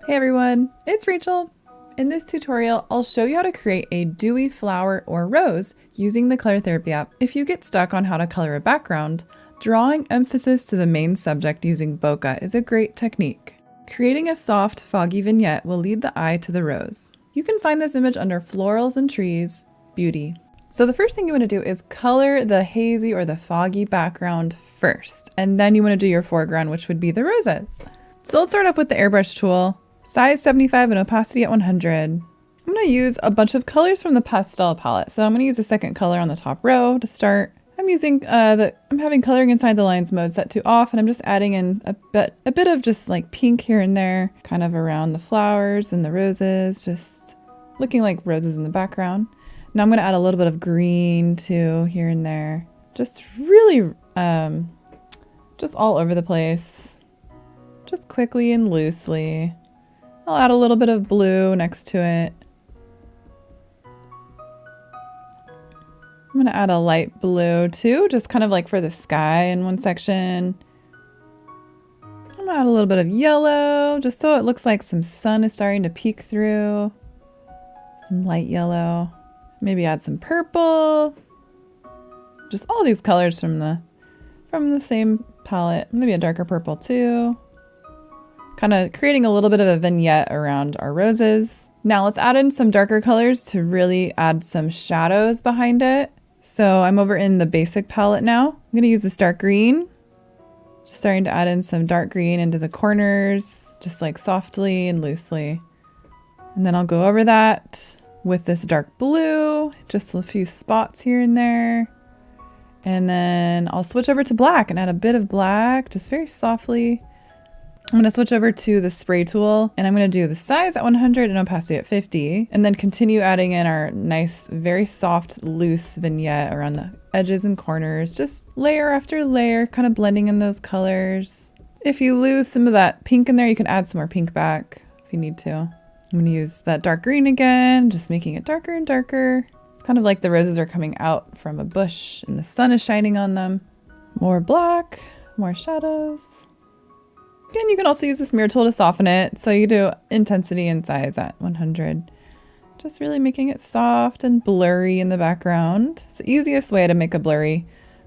Hey everyone, it's Rachel. In this tutorial, I'll show you how to create a dewy flower or rose using the Color Therapy app. If you get stuck on how to color a background, drawing emphasis to the main subject using bokeh is a great technique. Creating a soft, foggy vignette will lead the eye to the rose. You can find this image under Florals and Trees, Beauty. So the first thing you want to do is color the hazy or the foggy background first, and then you want to do your foreground, which would be the roses. So let's start up with the airbrush tool. Size 75 and opacity at 100. I'm going to use a bunch of colors from the pastel palette. So I'm going to use the second color on the top row to start. I'm using I'm having coloring inside the lines mode set to off, and I'm just adding in a bit of just like pink here and there, kind of around the flowers and the roses, just looking like roses in the background. Now I'm going to add a little bit of green too here and there, just really just all over the place, just quickly and loosely. I'll add a little bit of blue next to it. I'm going to add a light blue too, just kind of like for the sky in one section. I'm going to add a little bit of yellow, just so it looks like some sun is starting to peek through. Some light yellow. Maybe add some purple. Just all these colors from the same palette. Maybe a darker purple too. Kind of creating a little bit of a vignette around our roses. Now let's add in some darker colors to really add some shadows behind it. So I'm over in the basic palette now. I'm going to use this dark green. Just starting to add in some dark green into the corners, just like softly and loosely. And then I'll go over that with this dark blue, just a few spots here and there. And then I'll switch over to black and add a bit of black, just very softly. I'm going to switch over to the spray tool, and I'm going to do the size at 100 and opacity at 50, and then continue adding in our nice, very soft, loose vignette around the edges and corners, just layer after layer, kind of blending in those colors. If you lose some of that pink in there, you can add some more pink back if you need to. I'm going to use that dark green again, just making it darker and darker. It's kind of like the roses are coming out from a bush and the sun is shining on them. More black, more shadows. Again, you can also use the smear tool to soften it. So you do intensity and size at 100. Just really making it soft and blurry in the background. It's the easiest way to make a blurry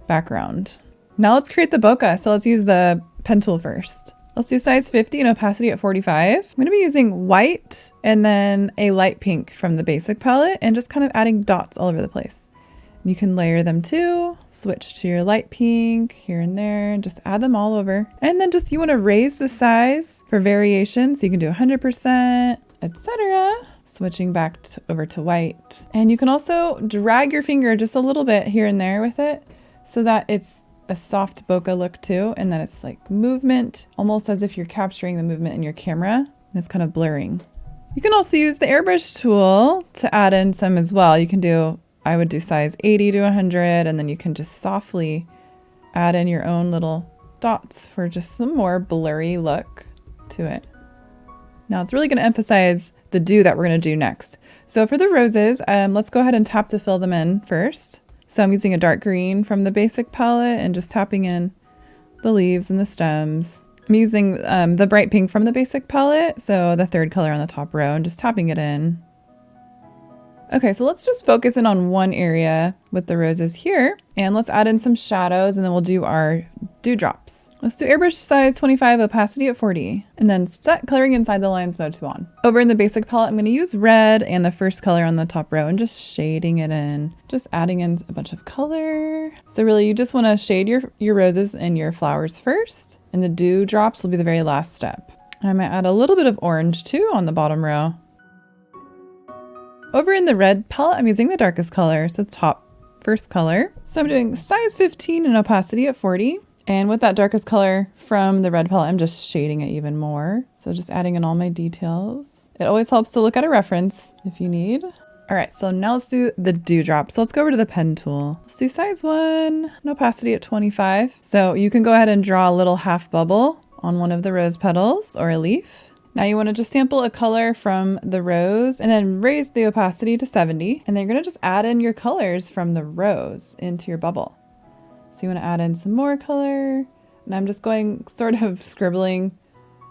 background. Now let's create the bokeh. So let's use the pen tool first. Let's do size 50 and opacity at 45. I'm going to be using white and then a light pink from the basic palette and just kind of adding dots all over the place. You can layer them too, switch to your light pink here and there, and just add them all over. And then just you want to raise the size for variation, so you can do 100%, etc. Switching back over to white. And you can also drag your finger just a little bit here and there with it so that it's a soft bokeh look too, and then it's like movement, almost as if you're capturing the movement in your camera, and it's kind of blurring. You can also use the airbrush tool to add in some as well. I would do size 80 to 100, and then you can just softly add in your own little dots for just some more blurry look to it. Now it's really going to emphasize the dew that we're going to do next. So for the roses, let's go ahead and tap to fill them in first. So I'm using a dark green from the basic palette and just tapping in the leaves and the stems. I'm using the bright pink from the basic palette, so the third color on the top row, and just tapping it in. Okay, so let's just focus in on one area with the roses here, and let's add in some shadows, and then we'll do our dewdrops. Let's do airbrush size 25, opacity at 40, and then set coloring inside the lines mode to on. Over in the basic palette, I'm going to use red and the first color on the top row and just shading it in, just adding in a bunch of color. So really you just want to shade your roses and your flowers first, and the dewdrops will be the very last step. I might add a little bit of orange too on the bottom row. Over in the red palette, I'm using the darkest color, so the top first color. So I'm doing size 15 and opacity at 40. And with that darkest color from the red palette, I'm just shading it even more. So just adding in all my details. It always helps to look at a reference if you need. All right, so now let's do the dewdrop. So let's go over to the pen tool. Let's do size 1 and opacity at 25. So you can go ahead and draw a little half bubble on one of the rose petals or a leaf. Now you want to just sample a color from the rose and then raise the opacity to 70. And then you're going to just add in your colors from the rose into your bubble. So you want to add in some more color. And I'm just going sort of scribbling,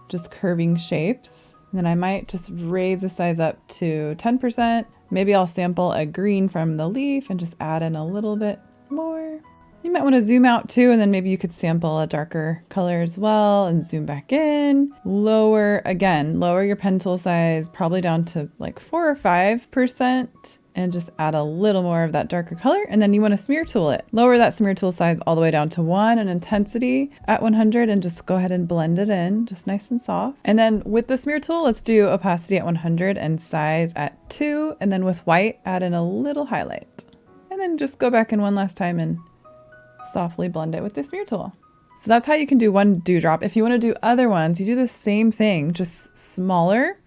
just curving shapes. And then I might just raise the size up to 10%. Maybe I'll sample a green from the leaf and just add in a little bit more. You might want to zoom out too, and then maybe you could sample a darker color as well and zoom back in. Lower your pen tool size probably down to like 4 or 5% and just add a little more of that darker color. And then you want to smear tool it. Lower that smear tool size all the way down to 1 and intensity at 100 and just go ahead and blend it in, just nice and soft. And then with the smear tool, let's do opacity at 100 and size at 2. And then with white, add in a little highlight. And then just go back in one last time and softly blend it with the smear tool. So that's how you can do one dewdrop. If you want to do other ones, you do the same thing, just smaller.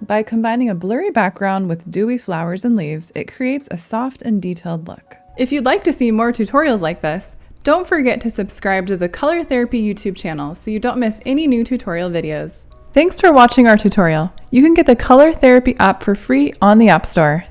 By combining a blurry background with dewy flowers and leaves, it creates a soft and detailed look. If you'd like to see more tutorials like this, don't forget to subscribe to the Color Therapy YouTube channel so you don't miss any new tutorial videos. Thanks for watching our tutorial. You can get the Color Therapy app for free on the App Store.